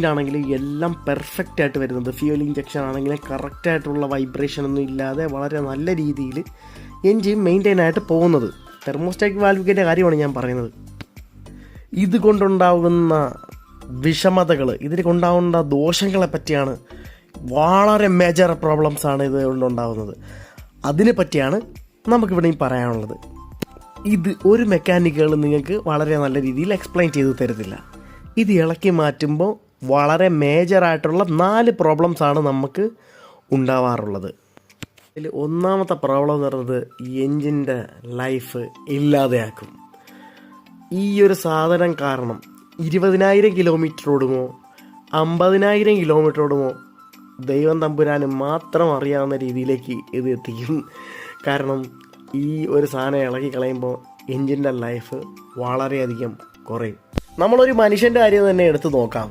ആണെങ്കിൽ എല്ലാം പെർഫെക്റ്റ് ആയിട്ട് വരുന്നത്. ഫ്യൂൽ ഇഞ്ചക്ഷൻ ആണെങ്കിലും കറക്റ്റായിട്ടുള്ള വൈബ്രേഷൻ ഒന്നും ഇല്ലാതെ വളരെ നല്ല രീതിയിൽ എൻജിൻ മെയിൻറ്റെയിൻ ആയിട്ട് പോകുന്നത്. തെർമോസ്റ്റാറ്റിക് വാൽവിൻ്റെ കാര്യമാണ് ഞാൻ പറയുന്നത്. ഇതുകൊണ്ടുണ്ടാകുന്ന വിഷമതകൾ, ഇതിന് കൊണ്ടാകുന്ന ദോഷങ്ങളെ പറ്റിയാണ്, വളരെ മേജർ പ്രോബ്ലംസാണ് ഇത് കൊണ്ടുണ്ടാകുന്നത്. അതിനെ പറ്റിയാണ് നമുക്കിവിടെ പറയാനുള്ളത്. ഇത് ഒരു മെക്കാനിക്കുകൾ നിങ്ങൾക്ക് വളരെ നല്ല രീതിയിൽ എക്സ്പ്ലെയിൻ ചെയ്ത് തരത്തില്ല. ഇത് ഇളക്കി മാറ്റുമ്പോൾ വളരെ മേജറായിട്ടുള്ള 4 പ്രോബ്ലംസാണ് നമുക്ക് ഉണ്ടാവാറുള്ളത്. ഇതിൽ ഒന്നാമത്തെ പ്രോബ്ലം എന്ന് പറയുന്നത് എൻജിൻ്റെ ലൈഫ് ഇല്ലാതെയാക്കും. ഈ ഒരു സാധനം കാരണം 20,000 കിലോമീറ്റർ ഓടുമോ 50,000 കിലോമീറ്റർ ഓടുമോ ദൈവം തമ്പുരാന് മാത്രം അറിയാവുന്ന രീതിയിലേക്ക് ഇത് എത്തിക്കും. കാരണം ഈ ഒരു സാധനം ഇളക്കി കളയുമ്പോൾ എൻജിൻ്റെ ലൈഫ് വളരെയധികം കുറയും. നമ്മളൊരു മനുഷ്യൻ്റെ കാര്യം തന്നെ എടുത്ത് നോക്കാം.